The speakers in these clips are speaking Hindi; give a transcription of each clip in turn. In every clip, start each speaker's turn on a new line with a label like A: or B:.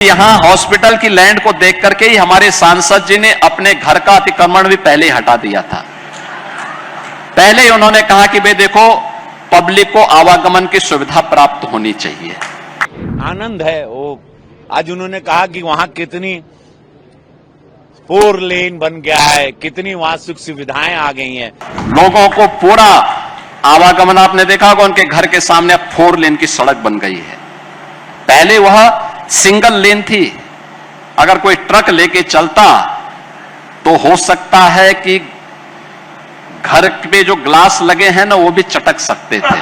A: यहां हॉस्पिटल की लैंड को देख करके ही हमारे सांसद जी ने अपने घर का अतिक्रमण भी पहले ही हटा दिया था। पहले ही उन्होंने कहा कि भाई देखो, पब्लिक को आवागमन की सुविधा प्राप्त होनी चाहिए।
B: आनंद है वो आज उन्होंने कहा कि वहां कितनी 4 लेन बन गया है, कितनी वहां सुख सुविधाएं आ गई हैं।
A: लोगों को पूरा आवागमन, आपने देखा होगा उनके घर के सामने अब 4 लेन की सड़क बन गई है। पहले वह सिंगल लेन थी, अगर कोई ट्रक लेके चलता तो हो सकता है कि घर पे जो ग्लास लगे हैं ना वो भी चटक सकते थे।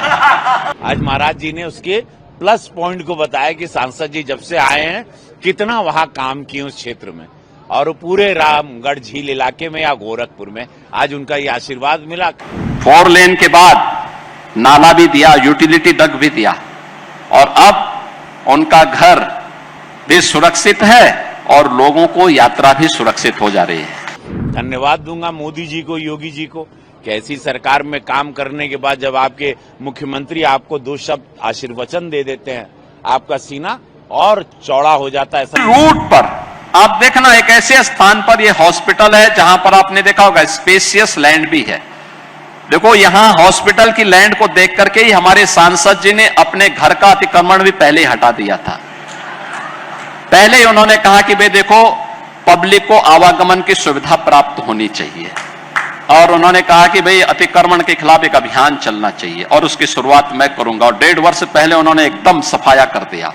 B: आज महाराज जी ने उसके प्लस पॉइंट को बताया कि सांसद जी जब से आए हैं कितना वहां काम किए उस क्षेत्र में, और पूरे रामगढ़ झील इलाके में या गोरखपुर में आज उनका ये आशीर्वाद मिला।
A: 4 लेन के बाद नाला भी दिया, यूटिलिटी डक भी दिया, और अब उनका घर भी सुरक्षित है और लोगों को यात्रा भी सुरक्षित हो जा रही है।
B: धन्यवाद दूंगा मोदी जी को, योगी जी को, कि ऐसी सरकार में काम करने के बाद जब आपके मुख्यमंत्री आपको 2 शब्द आशीर्वचन दे देते हैं, आपका सीना और चौड़ा हो जाता है।
A: रूट पर आप देखना, एक ऐसे स्थान पर यह हॉस्पिटल है जहां पर आपने देखा होगा स्पेशियस लैंड भी है। देखो, यहां हॉस्पिटल की लैंड को देख करके ही हमारे सांसद जी ने अपने घर का अतिक्रमण भी पहले ही हटा दिया था। पहले ही उन्होंने कहा कि भाई देखो, पब्लिक को आवागमन की सुविधा प्राप्त होनी चाहिए, और उन्होंने कहा कि भाई अतिक्रमण के खिलाफ एक अभियान चलना चाहिए, और उसकी शुरुआत मैं करूंगा। और 1.5 वर्ष पहले उन्होंने एकदम सफाया कर दिया।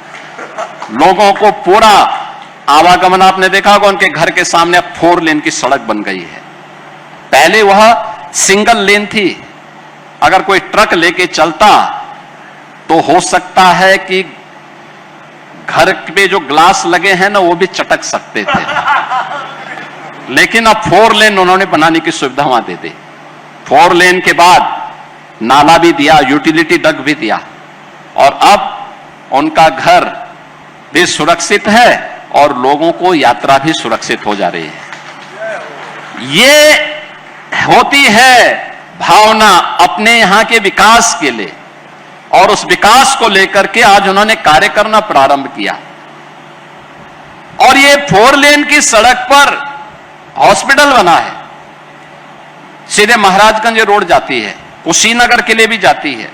A: लोगों को पूरा आवागमन, आपने देखा होगा उनके घर के सामने अब 4 लेन की सड़क बन गई है। पहले वह सिंगल लेन थी, अगर कोई ट्रक लेके चलता तो हो सकता है कि घर पे जो ग्लास लगे हैं ना वो भी चटक सकते थे। लेकिन अब 4 लेन उन्होंने बनाने की सुविधा वहां दे दी। 4 लेन के बाद नाला भी दिया, यूटिलिटी डक भी दिया, और अब उनका घर भी सुरक्षित है और लोगों को यात्रा भी सुरक्षित हो जा रही है। ये होती है भावना अपने यहां के विकास के लिए, और उस विकास को लेकर के आज उन्होंने कार्य करना प्रारंभ किया। और ये 4 लेन की सड़क पर हॉस्पिटल बना है, सीधे महाराजगंज रोड जाती है, कुशीनगर के लिए भी जाती है,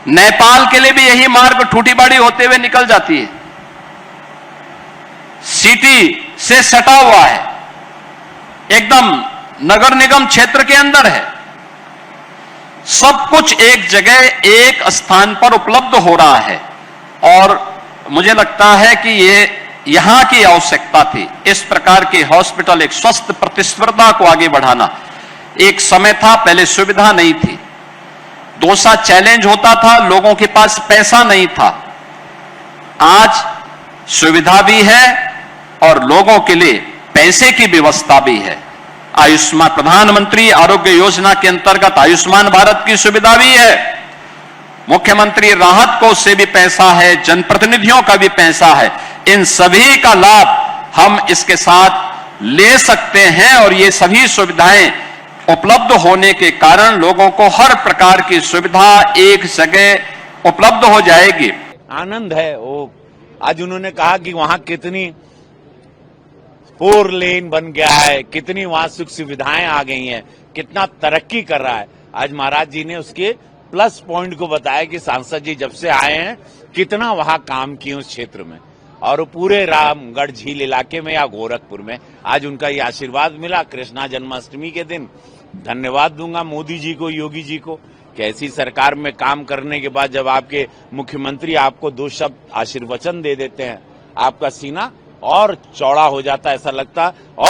A: नेपाल के लिए भी यही मार्ग ठूठीबाड़ी होते हुए निकल जाती है, सिटी से सटा हुआ है, एकदम नगर निगम क्षेत्र के अंदर है। सब कुछ एक जगह एक स्थान पर उपलब्ध हो रहा है, और मुझे लगता है कि ये यहां की आवश्यकता थी। इस प्रकार के हॉस्पिटल, एक स्वस्थ प्रतिस्पर्धा को आगे बढ़ाना। एक समय था पहले सुविधा नहीं थी, दूसरा चैलेंज होता था, लोगों के पास पैसा नहीं था। आज सुविधा भी है और लोगों के लिए पैसे की व्यवस्था भी है। आयुष्मान प्रधानमंत्री आरोग्य योजना के अंतर्गत आयुष्मान भारत की सुविधा भी है, मुख्यमंत्री राहत कोष से भी पैसा है, जनप्रतिनिधियों का भी पैसा है। इन सभी का लाभ हम इसके साथ ले सकते हैं, और ये सभी सुविधाएं उपलब्ध होने के कारण लोगों को हर प्रकार की सुविधा एक जगह उपलब्ध हो जाएगी।
B: आनंद है वो आज उन्होंने कहा कि वहां कितनी 4 लेन बन गया है, कितनी वहां सुख सुविधाएं आ गई हैं, कितना तरक्की कर रहा है। आज महाराज जी ने उसके प्लस पॉइंट को बताया कि सांसद जी जब से आए हैं कितना वहां काम किए उस क्षेत्र में, और पूरे रामगढ़ झील इलाके में या गोरखपुर में आज उनका ये आशीर्वाद मिला कृष्णा जन्माष्टमी के दिन। धन्यवाद दूंगा मोदी जी को, योगी जी को, कि ऐसी सरकार में काम करने के बाद जब आपके मुख्यमंत्री आपको 2 शब्द आशीर्वचन दे देते हैं, आपका सीना और चौड़ा हो जाता है, ऐसा लगता। और